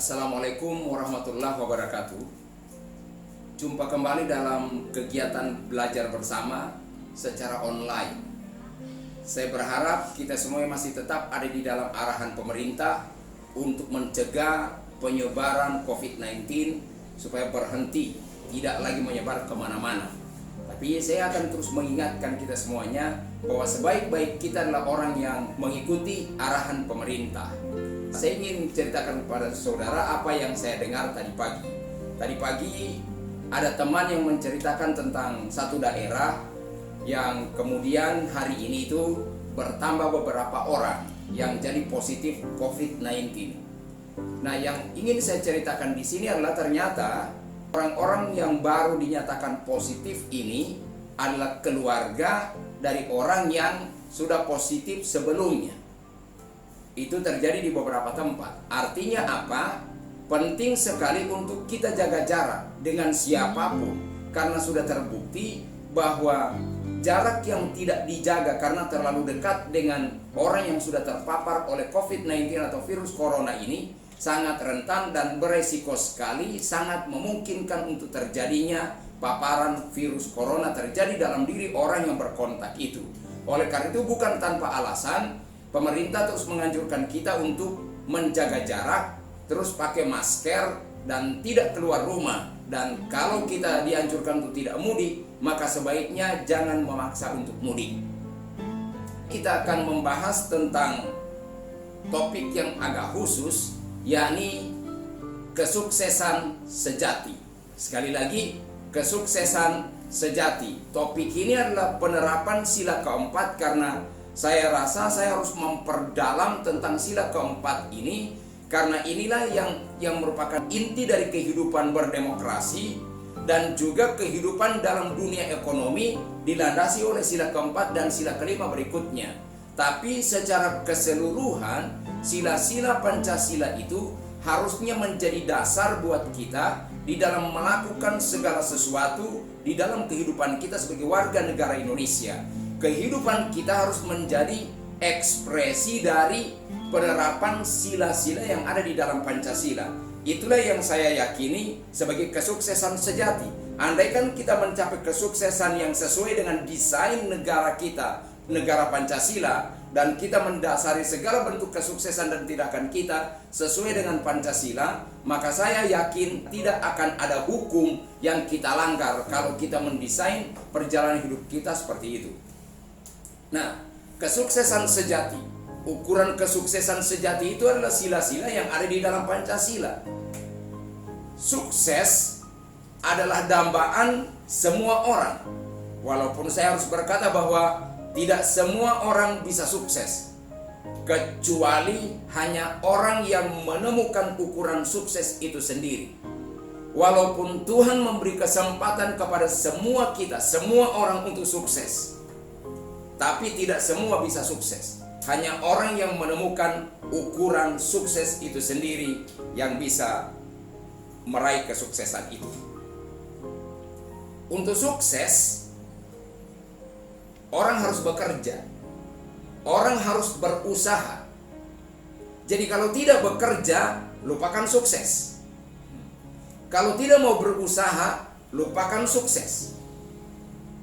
Assalamualaikum warahmatullahi wabarakatuh. Jumpa kembali dalam kegiatan belajar bersama secara online. Saya berharap kita semua masih tetap ada di dalam arahan pemerintah untuk mencegah penyebaran COVID-19 supaya berhenti, tidak lagi menyebar kemana-mana. Tapi saya akan terus mengingatkan kita semuanya bahwa sebaik-baik kita adalah orang yang mengikuti arahan pemerintah. Saya ingin ceritakan kepada saudara apa yang saya dengar tadi pagi. Tadi pagi ada teman yang menceritakan tentang satu daerah yang kemudian hari ini itu bertambah beberapa orang yang jadi positif COVID-19. Nah, yang ingin saya ceritakan di sini adalah ternyata orang-orang yang baru dinyatakan positif ini adalah keluarga dari orang yang sudah positif sebelumnya. Itu terjadi di beberapa tempat. Artinya apa? Penting sekali untuk kita jaga jarak dengan siapapun, karena sudah terbukti bahwa jarak yang tidak dijaga karena terlalu dekat dengan orang yang sudah terpapar oleh COVID-19 atau virus corona ini sangat rentan dan beresiko sekali, sangat memungkinkan untuk terjadinya paparan virus corona terjadi dalam diri orang yang berkontak itu. Oleh karena itu bukan tanpa alasan pemerintah terus menganjurkan kita untuk menjaga jarak, terus pakai masker dan tidak keluar rumah. Dan kalau kita dianjurkan untuk tidak mudik, maka sebaiknya jangan memaksa untuk mudik. Kita akan membahas tentang topik yang agak khusus, yakni kesuksesan sejati. Sekali lagi, kesuksesan sejati. Topik ini adalah penerapan sila keempat, karena saya rasa saya harus memperdalam tentang sila keempat ini, karena inilah yang merupakan inti dari kehidupan berdemokrasi dan juga kehidupan dalam dunia ekonomi dilandasi oleh sila keempat dan sila kelima berikutnya. Tapi secara keseluruhan, sila-sila Pancasila itu harusnya menjadi dasar buat kita di dalam melakukan segala sesuatu di dalam kehidupan kita sebagai warga negara Indonesia. Kehidupan kita harus menjadi ekspresi dari penerapan sila-sila yang ada di dalam Pancasila. Itulah yang saya yakini sebagai kesuksesan sejati. Andaikan kita mencapai kesuksesan yang sesuai dengan desain negara kita, negara Pancasila, dan kita mendasari segala bentuk kesuksesan dan tindakan kita sesuai dengan Pancasila, maka saya yakin tidak akan ada hukum yang kita langgar kalau kita mendesain perjalanan hidup kita seperti itu. Nah, kesuksesan sejati, ukuran kesuksesan sejati itu adalah sila-sila yang ada di dalam Pancasila. Sukses adalah dambaan semua orang. Walaupun saya harus berkata bahwa tidak semua orang bisa sukses, kecuali hanya orang yang menemukan ukuran sukses itu sendiri. Walaupun Tuhan memberi kesempatan kepada semua kita, semua orang untuk sukses, tapi tidak semua bisa sukses. Hanya orang yang menemukan ukuran sukses itu sendiri yang bisa meraih kesuksesan itu. Untuk sukses, orang harus bekerja. Orang harus berusaha. Jadi kalau tidak bekerja, lupakan sukses. Kalau tidak mau berusaha, lupakan sukses.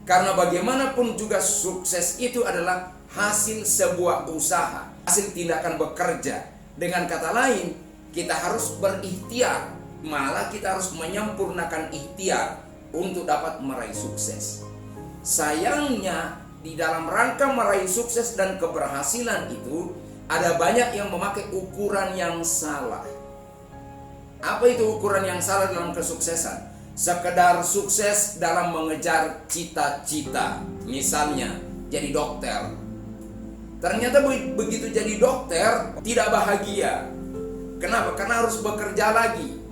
Karena bagaimanapun juga sukses itu adalah hasil sebuah usaha, hasil tindakan bekerja. Dengan kata lain, kita harus berikhtiar, malah kita harus menyempurnakan ikhtiar untuk dapat meraih sukses. Sayangnya, di dalam rangka meraih sukses dan keberhasilan itu, ada banyak yang memakai ukuran yang salah. Apa itu ukuran yang salah dalam kesuksesan? Sekedar sukses dalam mengejar cita-cita. Misalnya, jadi dokter. Ternyata begitu jadi dokter, tidak bahagia. Kenapa? Karena harus bekerja lagi.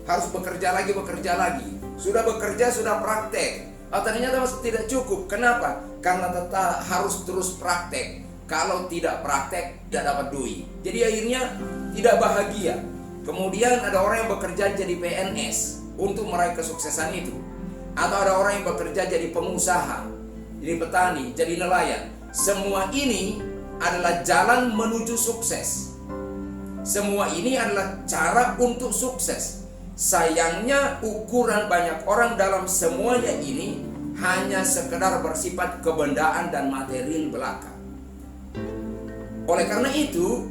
Harus bekerja lagi. Sudah bekerja, sudah praktek. Ternyata masih tidak cukup. Kenapa? Karena tetap harus terus praktek. Kalau tidak praktek, tidak dapat duit. Jadi akhirnya tidak bahagia. Kemudian ada orang yang bekerja jadi PNS untuk meraih kesuksesan itu. Atau ada orang yang bekerja jadi pengusaha, jadi petani, jadi nelayan. Semua ini adalah jalan menuju sukses. Semua ini adalah cara untuk sukses. Sayangnya ukuran banyak orang dalam semuanya ini hanya sekedar bersifat kebendaan dan material belaka. Oleh karena itu,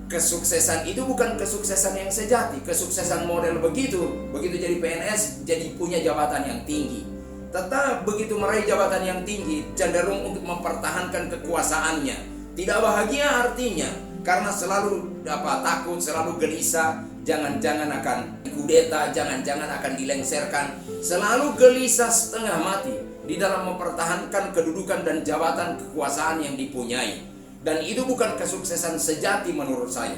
kesuksesan itu bukan kesuksesan yang sejati. Kesuksesan model begitu jadi PNS, jadi punya jabatan yang tinggi. Tetap begitu meraih jabatan yang tinggi, cenderung untuk mempertahankan kekuasaannya. Tidak bahagia artinya, karena selalu takut, selalu gelisah, jangan-jangan akan kudeta, jangan-jangan akan dilengsarkan. Selalu gelisah setengah mati di dalam mempertahankan kedudukan dan jabatan kekuasaan yang dipunyai. Dan itu bukan kesuksesan sejati menurut saya.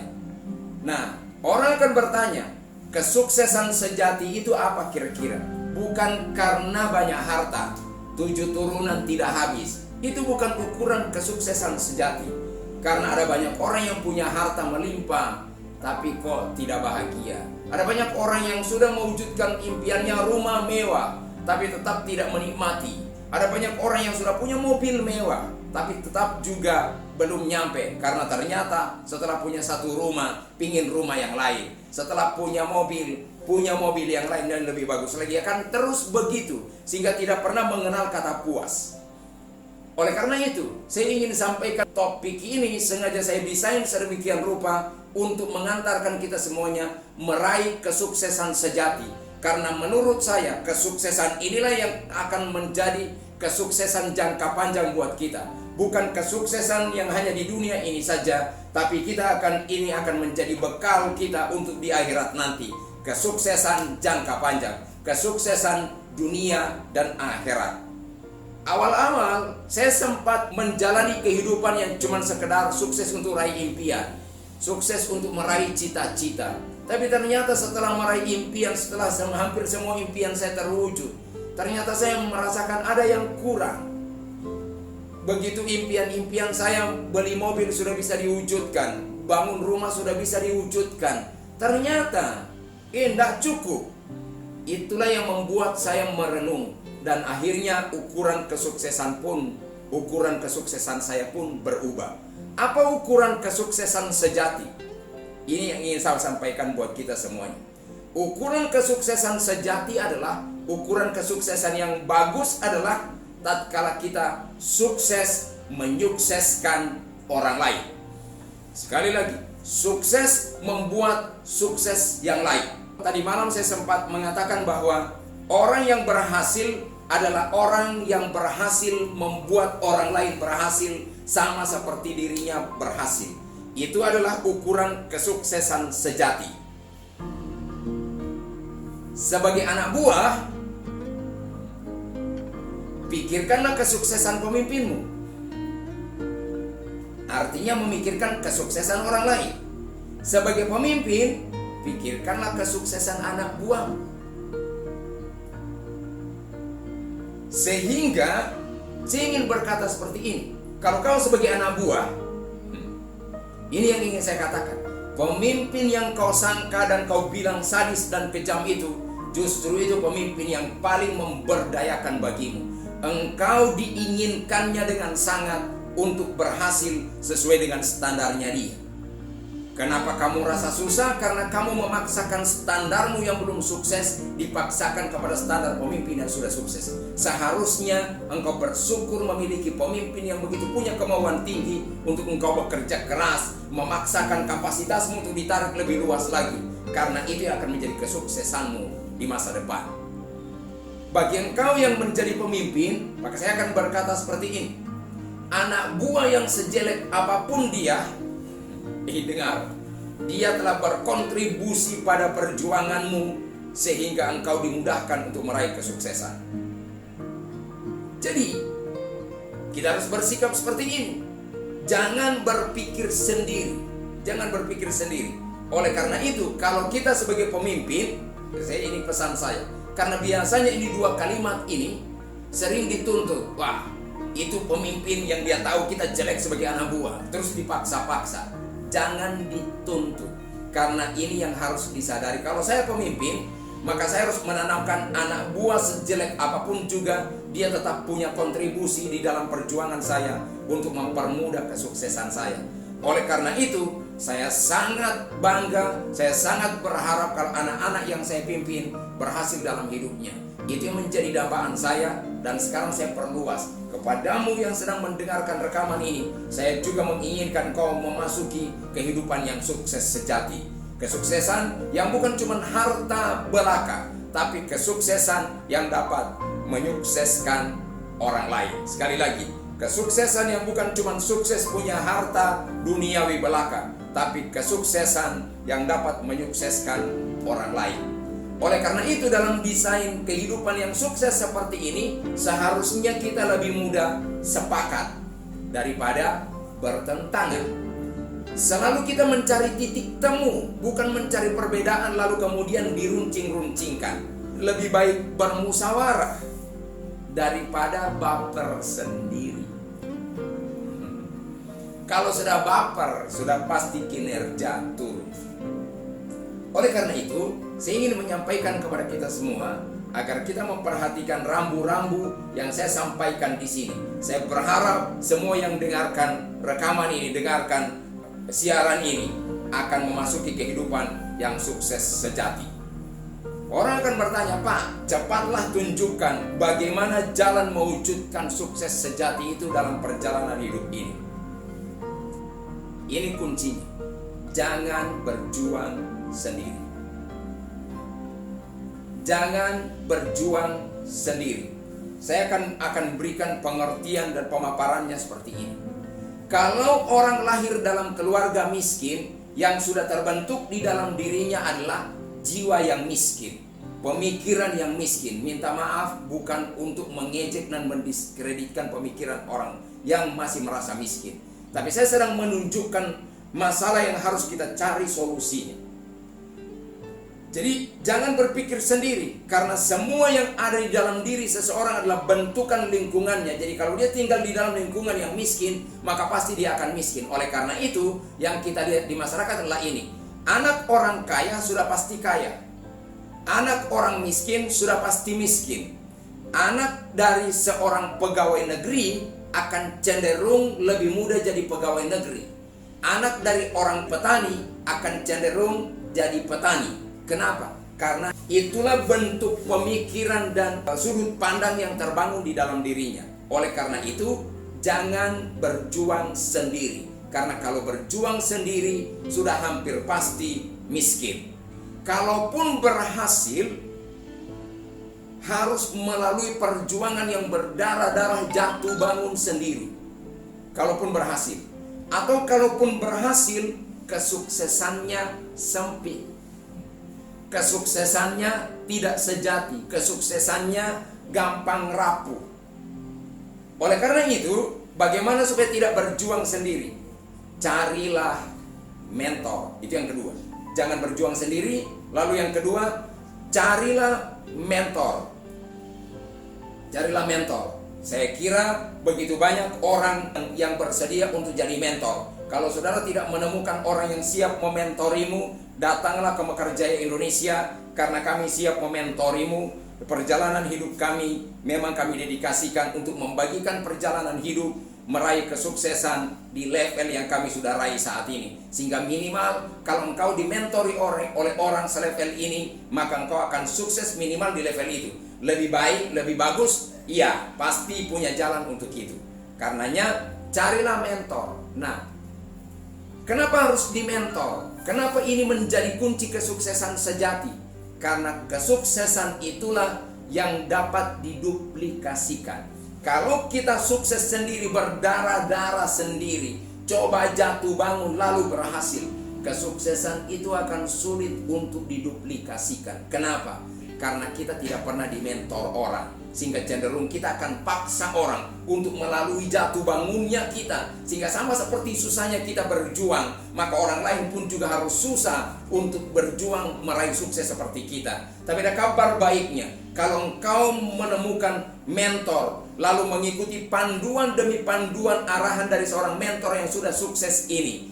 Nah, orang akan bertanya, kesuksesan sejati itu apa kira-kira? Bukan karena banyak harta, 7 turunan tidak habis. Itu bukan ukuran kesuksesan sejati. Karena ada banyak orang yang punya harta melimpah, tapi kok tidak bahagia. Ada banyak orang yang sudah mewujudkan impiannya rumah mewah, tapi tetap tidak menikmati. Ada banyak orang yang sudah punya mobil mewah, tapi tetap juga belum nyampe. Karena ternyata setelah punya satu rumah, pingin rumah yang lain. Setelah punya mobil yang lain dan lebih bagus lagi. Akan terus begitu, sehingga tidak pernah mengenal kata puas. Oleh karena itu, saya ingin sampaikan topik ini sengaja saya desain sedemikian rupa untuk mengantarkan kita semuanya meraih kesuksesan sejati. Karena menurut saya, kesuksesan inilah yang akan menjadi kesuksesan jangka panjang buat kita. Bukan kesuksesan yang hanya di dunia ini saja, tapi ini akan menjadi bekal kita untuk di akhirat nanti. Kesuksesan jangka panjang, kesuksesan dunia dan akhirat. Awal-awal saya sempat menjalani kehidupan yang cuma sekedar sukses untuk meraih impian, sukses untuk meraih cita-cita. Tapi ternyata setelah meraih impian, setelah hampir semua impian saya terwujud, ternyata saya merasakan ada yang kurang. Begitu impian-impian saya, beli mobil sudah bisa diwujudkan, bangun rumah sudah bisa diwujudkan, ternyata tidak cukup. Itulah yang membuat saya merenung. Dan akhirnya ukuran kesuksesan saya pun berubah. Apa ukuran kesuksesan sejati? Ini yang ingin saya sampaikan buat kita semuanya. Ukuran kesuksesan sejati adalah, ukuran kesuksesan yang bagus adalah tatkala kita sukses menyukseskan orang lain. Sekali lagi, sukses membuat sukses yang lain. Tadi malam saya sempat mengatakan bahwa orang yang berhasil adalah orang yang berhasil membuat orang lain berhasil sama seperti dirinya berhasil. Itu adalah ukuran kesuksesan sejati. Sebagai anak buah, pikirkanlah kesuksesan pemimpinmu. Artinya memikirkan kesuksesan orang lain. Sebagai pemimpin, pikirkanlah kesuksesan anak buahmu. Sehingga saya ingin berkata seperti ini. Kalau kau sebagai anak buah, ini yang ingin saya katakan. Pemimpin yang kau sangka dan kau bilang sadis dan kejam itu, justru itu pemimpin yang paling memberdayakan bagimu. Engkau diinginkannya dengan sangat untuk berhasil sesuai dengan standarnya dia. Kenapa kamu rasa susah? Karena kamu memaksakan standarmu yang belum sukses dipaksakan kepada standar pemimpin yang sudah sukses. Seharusnya engkau bersyukur memiliki pemimpin yang begitu punya kemauan tinggi untuk engkau bekerja keras, memaksakan kapasitasmu untuk ditarik lebih luas lagi. Karena itu akan menjadi kesuksesanmu di masa depan. Bagi engkau yang menjadi pemimpin, maka saya akan berkata seperti ini. Anak buah yang sejelek apapun dia, dengar, dia telah berkontribusi pada perjuanganmu sehingga engkau dimudahkan untuk meraih kesuksesan. Jadi, kita harus bersikap seperti ini. Jangan berpikir sendiri. Jangan berpikir sendiri. Oleh karena itu, kalau kita sebagai pemimpin, ini pesan saya. Karena biasanya ini dua kalimat ini sering dituntut. Wah, itu pemimpin yang dia tahu kita jelek sebagai anak buah, terus dipaksa-paksa. Jangan dituntut, karena ini yang harus disadari. Kalau saya pemimpin, maka saya harus menanamkan anak buah sejelek apapun juga, dia tetap punya kontribusi di dalam perjuangan saya untuk mempermudah kesuksesan saya. Oleh karena itu, Saya sangat bangga, saya sangat berharap kalau anak-anak yang saya pimpin berhasil dalam hidupnya. Itu yang menjadi dambaan saya, dan sekarang saya perluas kepadamu yang sedang mendengarkan rekaman ini. Saya juga menginginkan kau memasuki kehidupan yang sukses sejati. Kesuksesan yang bukan cuma harta belaka, tapi kesuksesan yang dapat menyukseskan orang lain. Sekali lagi, kesuksesan yang bukan cuma sukses punya harta duniawi belaka, tapi kesuksesan yang dapat menyukseskan orang lain. Oleh karena itu, dalam desain kehidupan yang sukses seperti ini, seharusnya kita lebih mudah sepakat daripada bertentangan. Selalu kita mencari titik temu, bukan mencari perbedaan lalu kemudian diruncing-runcingkan. Lebih baik bermusyawarah daripada baper sendiri. Kalau sudah baper, sudah pasti kinerja turun. Oleh karena itu, saya ingin menyampaikan kepada kita semua agar kita memperhatikan rambu-rambu yang saya sampaikan di sini. Saya berharap semua yang dengarkan rekaman ini, dengarkan siaran ini, akan memasuki kehidupan yang sukses sejati. Orang akan bertanya, Pak, cepatlah tunjukkan bagaimana jalan mewujudkan sukses sejati itu dalam perjalanan hidup ini. Ini kuncinya. Jangan berjuang sendiri. Jangan berjuang sendiri. Saya akan berikan pengertian dan pemaparannya seperti ini. Kalau orang lahir dalam keluarga miskin, yang sudah terbentuk di dalam dirinya adalah jiwa yang miskin, pemikiran yang miskin. Minta maaf, bukan untuk mengejek dan mendiskreditkan pemikiran orang yang masih merasa miskin, tapi saya sedang menunjukkan masalah yang harus kita cari solusinya. Jadi jangan berpikir sendiri, karena semua yang ada di dalam diri seseorang adalah bentukan lingkungannya. Jadi kalau dia tinggal di dalam lingkungan yang miskin, maka pasti dia akan miskin. Oleh karena itu, yang kita lihat di masyarakat adalah ini. Anak orang kaya sudah pasti kaya. Anak orang miskin sudah pasti miskin. Anak dari seorang pegawai negeri akan cenderung lebih mudah jadi pegawai negeri. Anak dari orang petani akan cenderung jadi petani. Kenapa? Karena itulah bentuk pemikiran dan sudut pandang yang terbangun di dalam dirinya. Oleh karena itu, jangan berjuang sendiri. Karena kalau berjuang sendiri, sudah hampir pasti miskin. Kalaupun berhasil, harus melalui perjuangan yang berdarah-darah, jatuh bangun sendiri. Kalaupun berhasil. Atau kalaupun berhasil, kesuksesannya sempit. Kesuksesannya tidak sejati, kesuksesannya gampang rapuh. Oleh karena itu, bagaimana supaya tidak berjuang sendiri? Carilah mentor. Itu yang kedua. Jangan berjuang sendiri. Lalu yang kedua, carilah mentor. Carilah mentor. Saya kira begitu banyak orang yang bersedia untuk jadi mentor. Kalau saudara tidak menemukan orang yang siap mementorimu, datanglah ke Mekar Jaya Indonesia, karena kami siap mementorimu. Perjalanan hidup kami memang kami dedikasikan untuk membagikan perjalanan hidup, meraih kesuksesan di level yang kami sudah raih saat ini. Sehingga minimal kalau engkau dimentori oleh orang selevel ini, maka engkau akan sukses minimal di level itu. Lebih baik, lebih bagus, iya, pasti punya jalan untuk itu. Karenanya carilah mentor. Nah, kenapa harus dimentor? Kenapa ini menjadi kunci kesuksesan sejati? Karena kesuksesan itulah yang dapat diduplikasikan. Kalau kita sukses sendiri, berdarah-darah sendiri, coba jatuh bangun lalu berhasil, kesuksesan itu akan sulit untuk diduplikasikan. Kenapa? Karena kita tidak pernah dimentor orang, sehingga cenderung kita akan paksa orang untuk melalui jatuh bangunnya kita. Sehingga sama seperti susahnya kita berjuang, maka orang lain pun juga harus susah untuk berjuang meraih sukses seperti kita. Tapi ada kabar baiknya, kalau engkau menemukan mentor, lalu mengikuti panduan demi panduan arahan dari seorang mentor yang sudah sukses ini,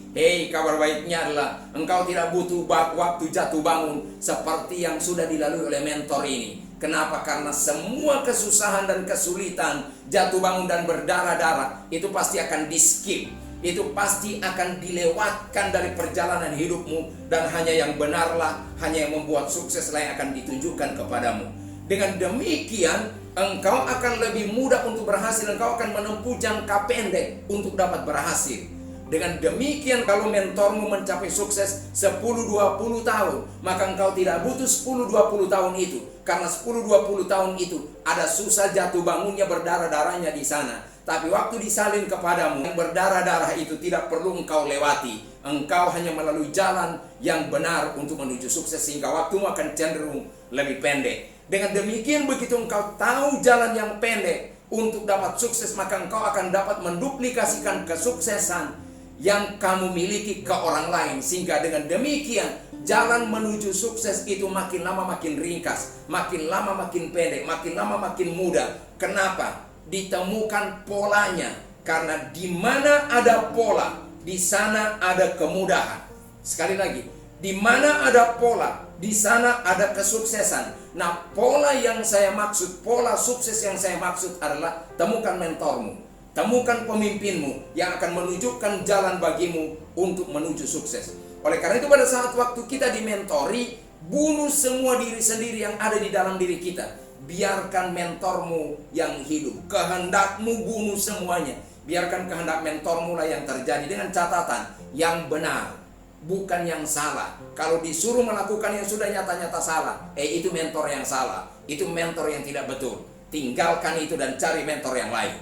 kabar baiknya adalah engkau tidak butuh waktu jatuh bangun seperti yang sudah dilalui oleh mentor ini. Kenapa? Karena semua kesusahan dan kesulitan, jatuh bangun dan berdarah-darah itu pasti akan di skip. itu pasti akan dilewatkan dari perjalanan hidupmu, dan hanya yang benarlah, hanya yang membuat sukseslah yang akan ditunjukkan kepadamu. Dengan demikian engkau akan lebih mudah untuk berhasil, engkau akan menempuh jangka pendek untuk dapat berhasil. Dengan demikian kalau mentormu mencapai sukses 10-20 tahun, maka engkau tidak butuh 10-20 tahun itu. Karena 10-20 tahun itu ada susah jatuh bangunnya, berdarah-darahnya di sana. Tapi waktu disalin kepadamu, yang berdarah-darah itu tidak perlu engkau lewati. Engkau hanya melalui jalan yang benar untuk menuju sukses, sehingga waktumu akan cenderung lebih pendek. Dengan demikian begitu engkau tahu jalan yang pendek untuk dapat sukses, maka engkau akan dapat menduplikasikan kesuksesan yang kamu miliki ke orang lain. Sehingga dengan demikian jalan menuju sukses itu makin lama makin ringkas, makin lama makin pendek, makin lama makin mudah. Kenapa? Ditemukan polanya. Karena di mana ada pola, di sana ada kemudahan. Sekali lagi, di mana ada pola, di sana ada kesuksesan. Nah, pola yang saya maksud, pola sukses yang saya maksud adalah temukan mentormu, temukan pemimpinmu yang akan menunjukkan jalan bagimu untuk menuju sukses. Oleh karena itu pada saat waktu kita dimentori, bunuh semua diri sendiri yang ada di dalam diri kita. Biarkan mentormu yang hidup. Kehendakmu bunuh semuanya. Biarkan kehendak mentormu lah yang terjadi, dengan catatan yang benar, bukan yang salah. Kalau disuruh melakukan yang sudah nyata-nyata salah, itu mentor yang salah. Itu mentor yang tidak betul. Tinggalkan itu dan cari mentor yang lain.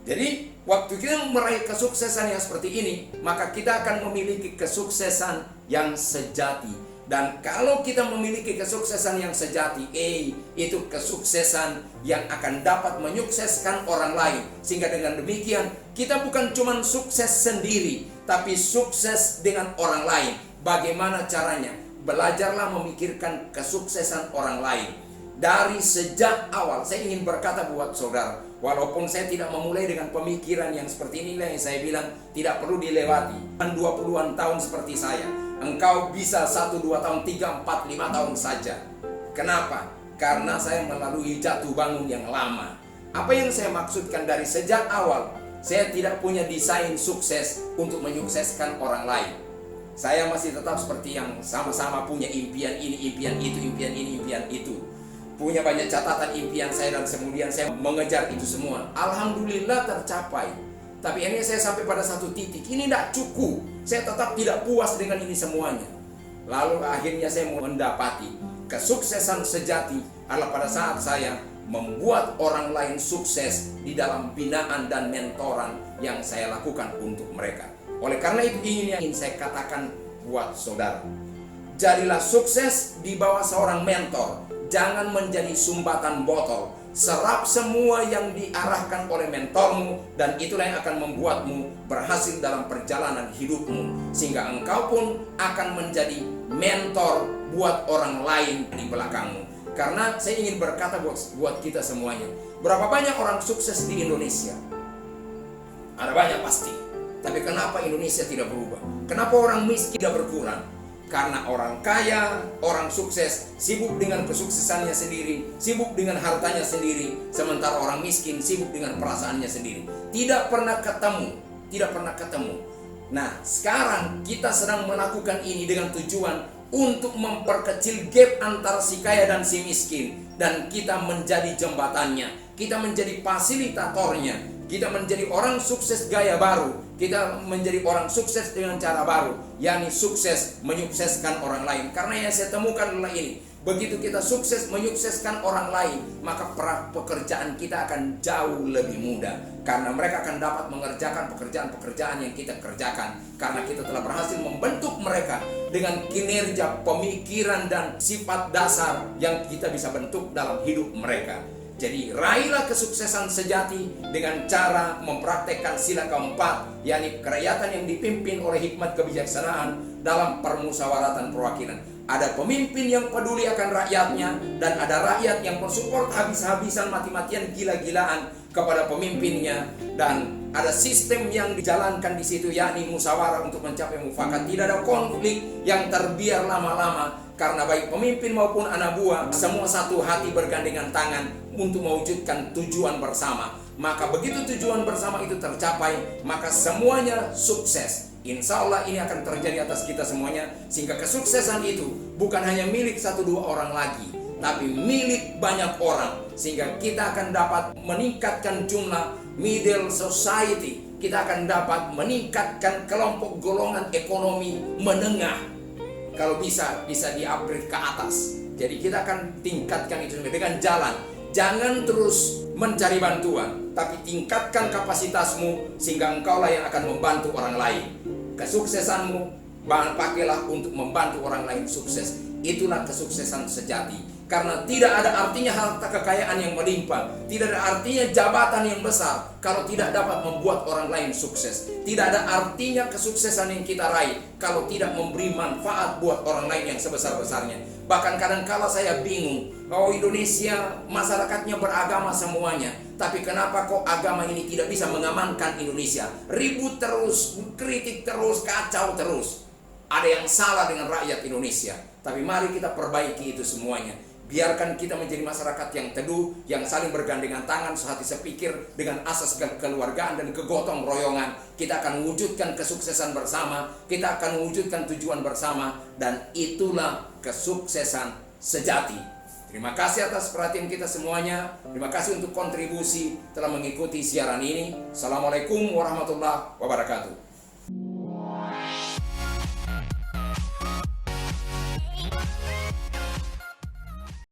Jadi waktu kita meraih kesuksesan yang seperti ini, maka kita akan memiliki kesuksesan yang sejati. Dan kalau kita memiliki kesuksesan yang sejati, itu kesuksesan yang akan dapat menyukseskan orang lain. Sehingga dengan demikian kita bukan cuma sukses sendiri, tapi sukses dengan orang lain. Bagaimana caranya? Belajarlah memikirkan kesuksesan orang lain. Dari sejak awal saya ingin berkata buat saudara, walaupun saya tidak memulai dengan pemikiran yang seperti inilah yang saya bilang tidak perlu dilewati. 20-an tahun seperti saya, engkau bisa 1, 2 tahun, 3, 4, 5 tahun saja. Kenapa? Karena saya melalui jatuh bangun yang lama. Apa yang saya maksudkan dari sejak awal, saya tidak punya desain sukses untuk menyukseskan orang lain. Saya masih tetap seperti yang sama-sama punya impian ini, impian itu, impian ini, impian itu. Punya banyak catatan impian saya, dan kemudian saya mengejar itu semua. Alhamdulillah tercapai. Tapi ini saya sampai pada satu titik, ini tidak cukup. Saya tetap tidak puas dengan ini semuanya. Lalu akhirnya saya mendapati kesuksesan sejati adalah pada saat saya membuat orang lain sukses di dalam binaan dan mentoran yang saya lakukan untuk mereka. Oleh karena itu ini yang ingin saya katakan buat saudara. Jadilah sukses di bawah seorang mentor. Jangan menjadi sumbatan botol. Serap semua yang diarahkan oleh mentormu, dan itulah yang akan membuatmu berhasil dalam perjalanan hidupmu. Sehingga engkau pun akan menjadi mentor buat orang lain di belakangmu. Karena saya ingin berkata buat kita semuanya, berapa banyak orang sukses di Indonesia? Ada banyak pasti. Tapi kenapa Indonesia tidak berubah? Kenapa orang miskin tidak berkurang? Karena orang kaya, orang sukses sibuk dengan kesuksesannya sendiri, sibuk dengan hartanya sendiri, sementara orang miskin sibuk dengan perasaannya sendiri. Tidak pernah ketemu. Nah, sekarang kita sedang melakukan ini dengan tujuan untuk memperkecil gap antara si kaya dan si miskin, dan kita menjadi jembatannya, kita menjadi fasilitatornya. Kita menjadi orang sukses gaya baru. Kita menjadi orang sukses dengan cara baru, yakni sukses menyukseskan orang lain. Karena yang saya temukan adalah ini. Begitu kita sukses menyukseskan orang lain, maka pekerjaan kita akan jauh lebih mudah. Karena mereka akan dapat mengerjakan pekerjaan-pekerjaan yang kita kerjakan. Karena kita telah berhasil membentuk mereka dengan kinerja, pemikiran, dan sifat dasar yang kita bisa bentuk dalam hidup mereka. Jadi raihlah kesuksesan sejati dengan cara mempraktekkan sila keempat, yakni kerakyatan yang dipimpin oleh hikmat kebijaksanaan dalam permusyawaratan perwakilan. Ada pemimpin yang peduli akan rakyatnya, dan ada rakyat yang mensupport habis-habisan, mati-matian, gila-gilaan kepada pemimpinnya, dan ada sistem yang dijalankan di situ, yakni musyawarah untuk mencapai mufakat. Tidak ada konflik yang terbiar lama-lama, karena baik pemimpin maupun anak buah semua satu hati bergandengan tangan untuk mewujudkan tujuan bersama. maka begitu tujuan bersama itu tercapai, maka semuanya sukses. Insya Allah ini akan terjadi atas kita semuanya, sehingga kesuksesan itu bukan hanya milik 1-2 orang lagi, tapi milik banyak orang, sehingga kita akan dapat meningkatkan jumlah middle society, kita akan dapat meningkatkan kelompok golongan ekonomi menengah, kalau bisa di-upgrade ke atas. Jadi kita akan tingkatkan itu dengan jalan. Jangan terus mencari bantuan, tapi tingkatkan kapasitasmu sehingga engkaulah yang akan membantu orang lain. Kesuksesanmu pakailah untuk membantu orang lain sukses. Itulah kesuksesan sejati. Karena tidak ada artinya harta kekayaan yang melimpah, tidak ada artinya jabatan yang besar kalau tidak dapat membuat orang lain sukses. Tidak ada artinya kesuksesan yang kita raih kalau tidak memberi manfaat buat orang lain yang sebesar-besarnya. Bahkan kadang-kala saya bingung, Indonesia masyarakatnya beragama semuanya, tapi kenapa kok agama ini tidak bisa mengamankan Indonesia? Ribut terus, kritik terus, kacau terus. Ada yang salah dengan rakyat Indonesia. Tapi mari kita perbaiki itu semuanya. Biarkan kita menjadi masyarakat yang teduh, yang saling bergandengan tangan, sehati sepikir, dengan asas kekeluargaan dan kegotong royongan. Kita akan mewujudkan kesuksesan bersama, kita akan mewujudkan tujuan bersama, dan itulah kesuksesan sejati. Terima kasih atas perhatian kita semuanya. Terima kasih untuk kontribusi telah mengikuti siaran ini. Assalamualaikum warahmatullahi wabarakatuh.